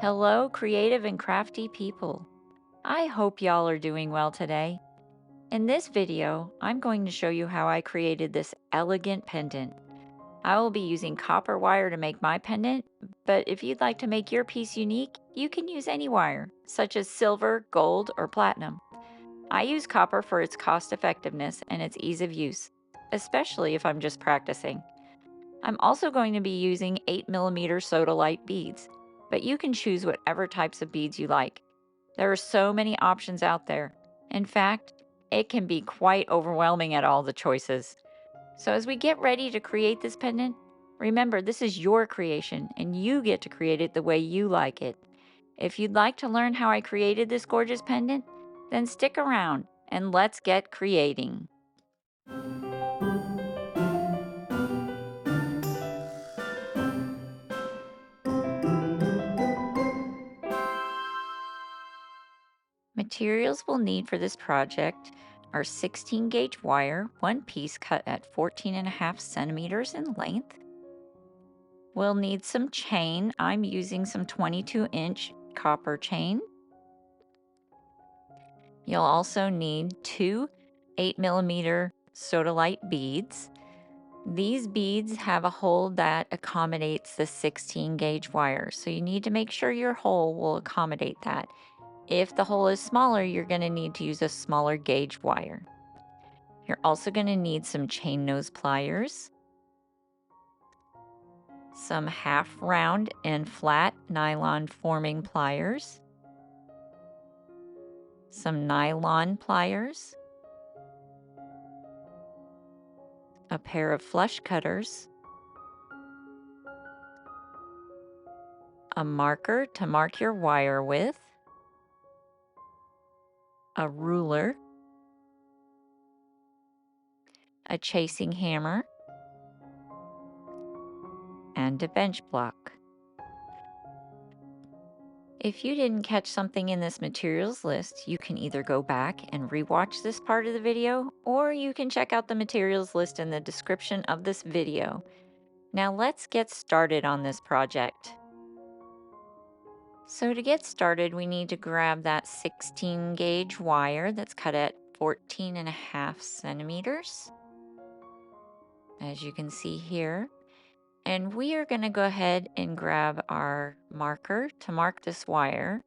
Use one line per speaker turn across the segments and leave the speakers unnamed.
Hello, creative and crafty people. I hope y'all are doing well today. In this video, I'm going to show you how I created this elegant pendant. I will be using copper wire to make my pendant, but if you'd like to make your piece unique, you can use any wire, such as silver, gold, or platinum. I use copper for its cost effectiveness and its ease of use, especially if I'm just practicing. I'm also going to be using 8mm Sodalite beads, but you can choose whatever types of beads you like. There are so many options out there. In fact, it can be quite overwhelming at all the choices. So as we get ready to create this pendant, remember this is your creation and you get to create it the way you like it. If you'd like to learn how I created this gorgeous pendant, then stick around and let's get creating. Materials we'll need for this project are 16 gauge wire, one piece cut at 14.5 centimeters in length. We'll need some chain. I'm using some 22-inch copper chain. You'll also need two 8mm Sodalite beads. These beads have a hole that accommodates the 16 gauge wire, so you need to make sure your hole will accommodate that. If the hole is smaller, you're going to need to use a smaller gauge wire. You're also going to need some chain nose pliers, some half round and flat nylon forming pliers, some nylon pliers, a pair of flush cutters, a marker to mark your wire with, a ruler, a chasing hammer, and a bench block. If you didn't catch something in this materials list, you can either go back and rewatch this part of the video, or you can check out the materials list in the description of this video. Now let's get started on this project. So to get started, we need to grab that 16 gauge wire that's cut at 14.5 centimeters, as you can see here. And we are going to go ahead and grab our marker to mark this wire.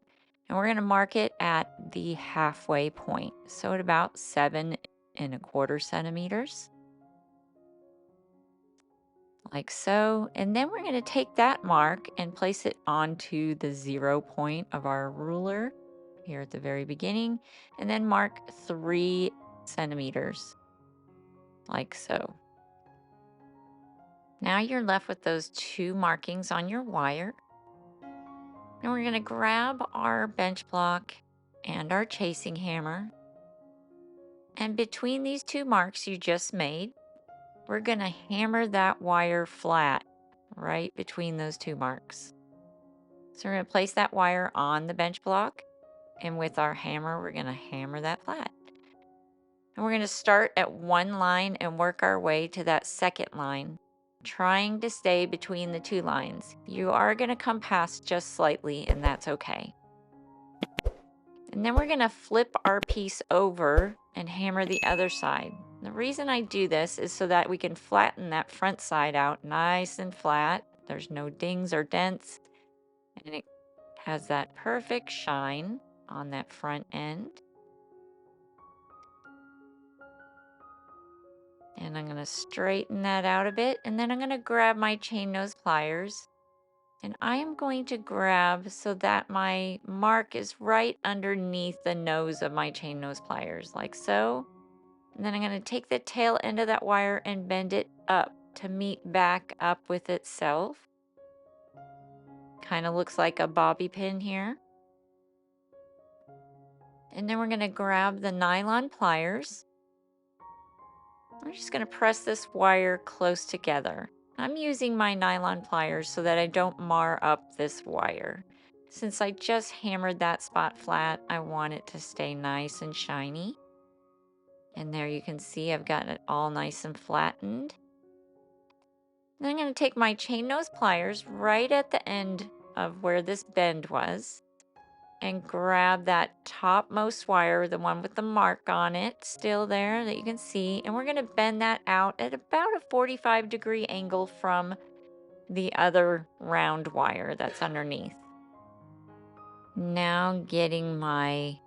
And we're going to mark it at the halfway point, so at about 7.25 centimeters, like so. And then we're going to take that mark and place it onto the 0 point of our ruler here at the very beginning, and then mark 3 centimeters, like so. Now you're left with those two markings on your wire. And we're going to grab our bench block and our chasing hammer. And between these two marks you just made, we're going to hammer that wire flat right between those two marks. So we're going to place that wire on the bench block, and with our hammer, we're going to hammer that flat. And we're going to start at one line and work our way to that second line, trying to stay between the two lines. You are going to come past just slightly, and that's okay. And then we're going to flip our piece over and hammer the other side. The reason I do this is so that we can flatten that front side out nice and flat. There's no dings or dents, and it has that perfect shine on that front end. And I'm going to straighten that out a bit, and then I'm going to grab my chain nose pliers, and I am going to grab so that my mark is right underneath the nose of my chain nose pliers, like so. And then I'm going to take the tail end of that wire and bend it up to meet back up with itself. Kind of looks like a bobby pin here. And then we're going to grab the nylon pliers. I'm just going to press this wire close together. I'm using my nylon pliers so that I don't mar up this wire. Since I just hammered that spot flat, I want it to stay nice and shiny. And there you can see I've gotten it all nice and flattened. Then I'm going to take my chain nose pliers right at the end of where this bend was and grab that topmost wire, the one with the mark on it, still there that you can see, and we're going to bend that out at about a 45-degree angle from the other round wire that's underneath. Now getting my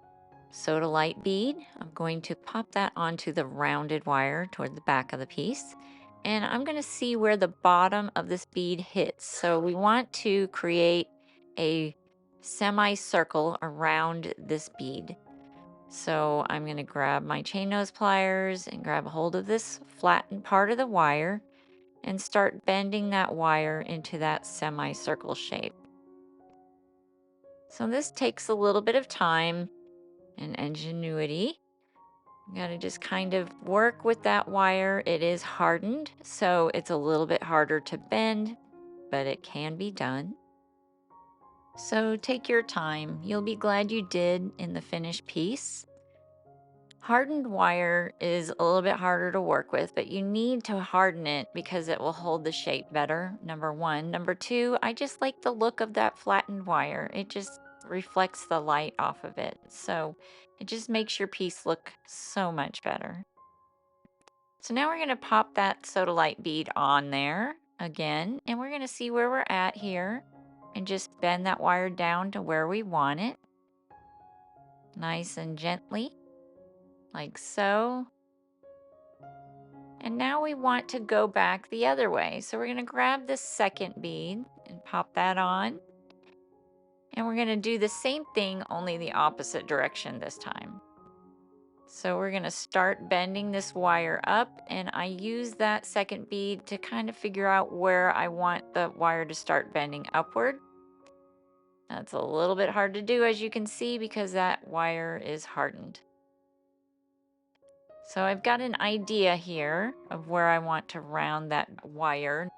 Sodalite bead, I'm going to pop that onto the rounded wire toward the back of the piece. And I'm going to see where the bottom of this bead hits. So we want to create a semicircle around this bead. So I'm going to grab my chain nose pliers and grab a hold of this flattened part of the wire and start bending that wire into that semicircle shape. So this takes a little bit of time and ingenuity. You gotta just kind of work with that wire. It is hardened, so it's a little bit harder to bend, but it can be done. So take your time. You'll be glad you did in the finished piece. Hardened wire is a little bit harder to work with, but you need to harden it because it will hold the shape better, number one. Number two, I just like the look of that flattened wire. It just reflects the light off of it. So it just makes your piece look so much better. So now we're going to pop that Sodalite bead on there again, and we're going to see where we're at here and just bend that wire down to where we want it. Nice and gently, like so. And now we want to go back the other way. So we're going to grab this second bead and pop that on. And we're going to do the same thing, only the opposite direction this time. So we're going to start bending this wire up, and I use that second bead to kind of figure out where I want the wire to start bending upward. That's a little bit hard to do, as you can see, because that wire is hardened. So I've got an idea here of where I want to round that wire.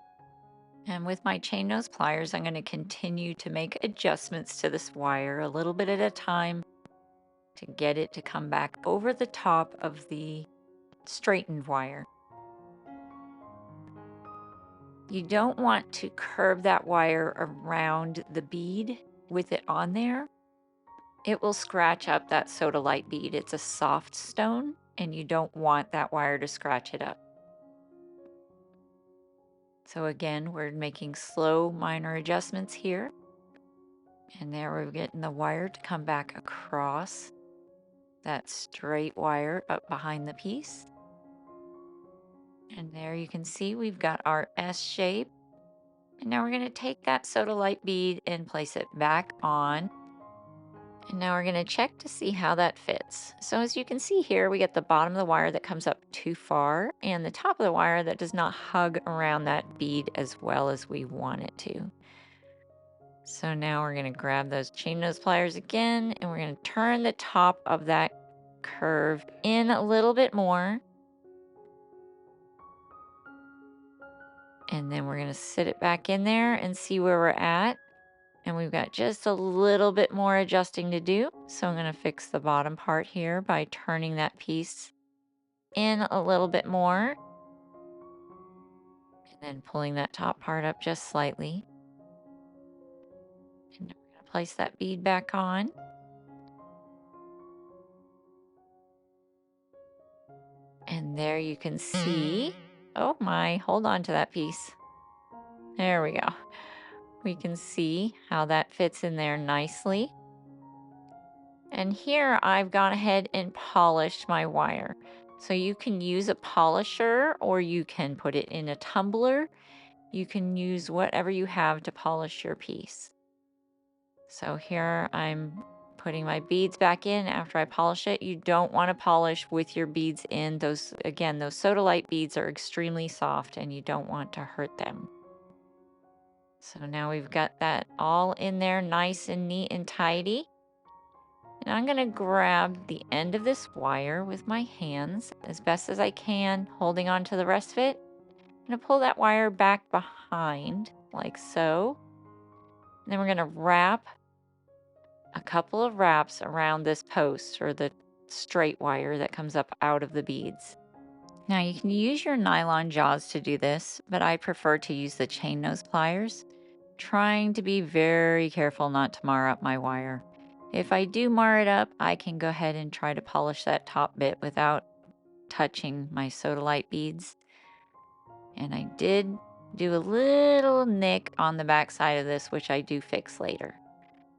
And with my chain nose pliers, I'm going to continue to make adjustments to this wire a little bit at a time to get it to come back over the top of the straightened wire. You don't want to curve that wire around the bead with it on there. It will scratch up that Sodalite bead. It's a soft stone, and you don't want that wire to scratch it up. So again, we're making slow, minor adjustments here. And there we're getting the wire to come back across that straight wire up behind the piece. And there you can see we've got our S shape. And now we're going to take that Sodalite bead and place it back on. And now we're going to check to see how that fits. So as you can see here, we get the bottom of the wire that comes up too far and the top of the wire that does not hug around that bead as well as we want it to. So now we're going to grab those chain nose pliers again, and we're going to turn the top of that curve in a little bit more. And then we're going to sit it back in there and see where we're at. And we've got just a little bit more adjusting to do. So I'm going to fix the bottom part here by turning that piece in a little bit more. And then pulling that top part up just slightly. And we're going to place that bead back on. And there you can see, oh my, hold on to that piece. There we go. We can see how that fits in there nicely. And here I've gone ahead and polished my wire. So you can use a polisher or you can put it in a tumbler. You can use whatever you have to polish your piece. So here I'm putting my beads back in after I polish it. You don't want to polish with your beads in. Those, again, those Sodalite beads are extremely soft and you don't want to hurt them. So now we've got that all in there nice and neat and tidy. And I'm going to grab the end of this wire with my hands as best as I can, holding on to the rest of it. I'm going to pull that wire back behind like so. And then we're going to wrap a couple of wraps around this post or the straight wire that comes up out of the beads. Now you can use your nylon jaws to do this, but I prefer to use the chain nose pliers trying to be very careful not to mar up my wire. If I do mar it up, I can go ahead and try to polish that top bit without touching my Sodalite beads. And I did do a little nick on the back side of this, which I do fix later.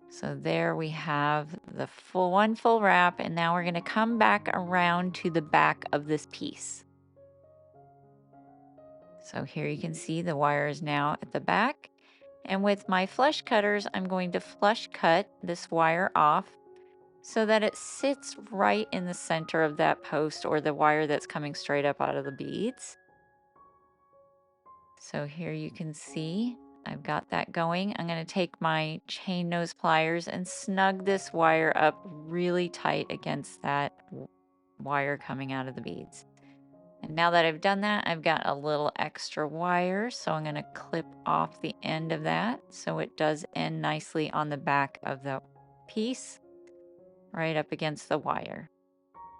So there we have the full wrap, and now we're going to come back around to the back of this piece. So here you can see the wire is now at the back. And with my flush cutters, I'm going to flush cut this wire off so that it sits right in the center of that post or the wire that's coming straight up out of the beads. So here you can see I've got that going. I'm going to take my chain nose pliers and snug this wire up really tight against that wire coming out of the beads. And now that I've done that, I've got a little extra wire, so I'm going to clip off the end of that so it does end nicely on the back of the piece, right up against the wire.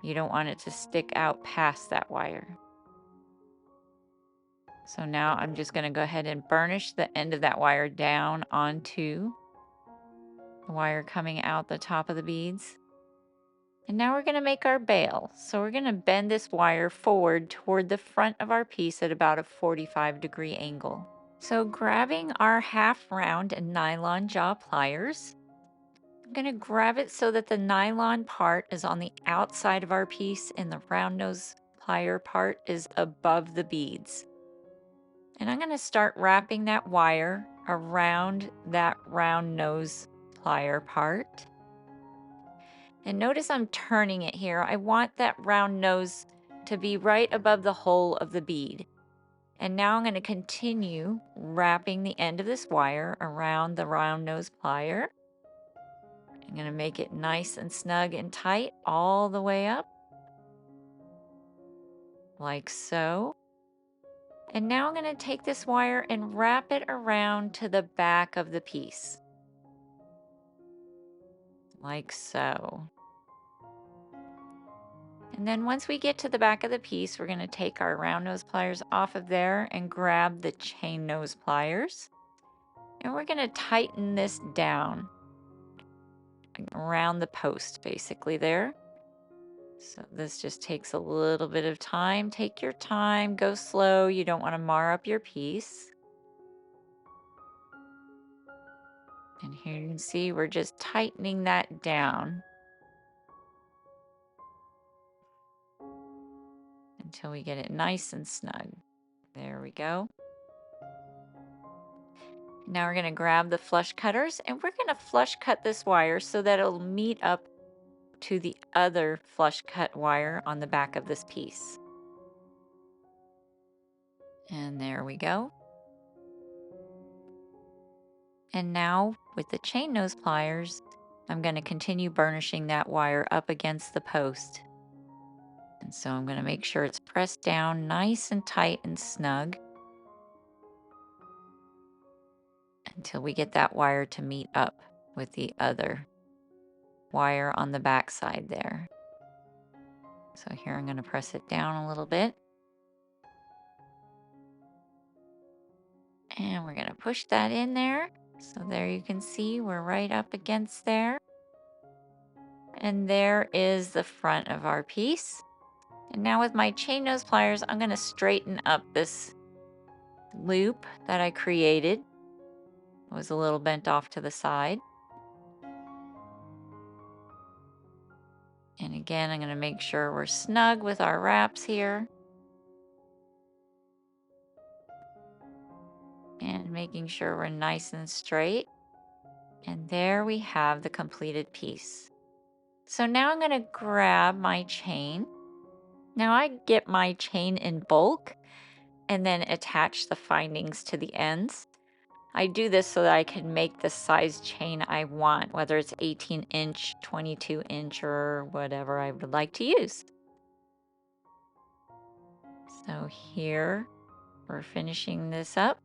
You don't want it to stick out past that wire. So now I'm just going to go ahead and burnish the end of that wire down onto the wire coming out the top of the beads. And now we're going to make our bail. So we're going to bend this wire forward toward the front of our piece at about a 45-degree angle. So grabbing our half round and nylon jaw pliers, I'm going to grab it so that the nylon part is on the outside of our piece and the round nose plier part is above the beads. And I'm going to start wrapping that wire around that round nose plier part. And notice I'm turning it here. I want that round nose to be right above the hole of the bead. And now I'm going to continue wrapping the end of this wire around the round nose plier. I'm going to make it nice and snug and tight all the way up, like so. And now I'm going to take this wire and wrap it around to the back of the piece, like so. And then once we get to the back of the piece, we're going to take our round nose pliers off of there and grab the chain nose pliers. And we're going to tighten this down around the post basically there. So this just takes a little bit of time. Take your time, go slow. You don't want to mar up your piece. And here you can see we're just tightening that down until we get it nice and snug. There we go. Now we're going to grab the flush cutters and we're going to flush cut this wire so that it'll meet up to the other flush cut wire on the back of this piece. And there we go. And now with the chain nose pliers, I'm going to continue burnishing that wire up against the post. And so I'm going to make sure it's pressed down nice and tight and snug until we get that wire to meet up with the other wire on the back side there. So here I'm going to press it down a little bit. And we're going to push that in there. So there you can see we're right up against there. And there is the front of our piece. And now with my chain nose pliers, I'm going to straighten up this loop that I created. It was a little bent off to the side. And again, I'm going to make sure we're snug with our wraps here. And making sure we're nice and straight. And there we have the completed piece. So now I'm going to grab my chain. Now I get my chain in bulk and then attach the findings to the ends. I do this so that I can make the size chain I want, whether it's 18-inch, 22-inch, or whatever I would like to use. So here we're finishing this up.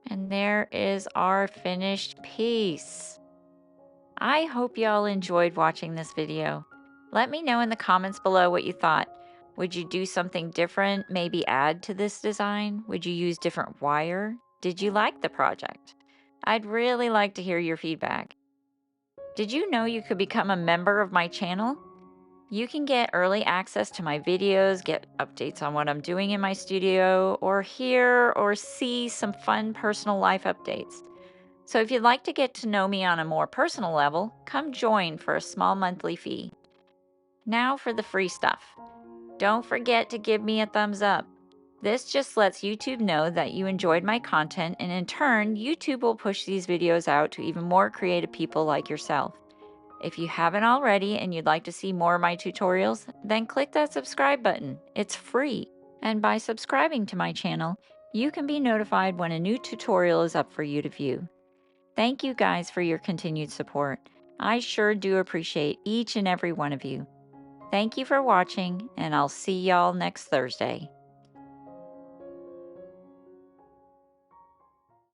And there is our finished piece. I hope y'all enjoyed watching this video. Let me know in the comments below what you thought. Would you do something different, maybe add to this design? Would you use different wire? Did you like the project? I'd really like to hear your feedback. Did you know you could become a member of my channel? You can get early access to my videos, get updates on what I'm doing in my studio, or hear or see some fun personal life updates. So if you'd like to get to know me on a more personal level, come join for a small monthly fee. Now for the free stuff. Don't forget to give me a thumbs up. This just lets YouTube know that you enjoyed my content, and in turn, YouTube will push these videos out to even more creative people like yourself. If you haven't already and you'd like to see more of my tutorials, then click that subscribe button. It's free. And by subscribing to my channel, you can be notified when a new tutorial is up for you to view. Thank you guys for your continued support. I sure do appreciate each and every one of you. Thank you for watching, and I'll see y'all next Thursday.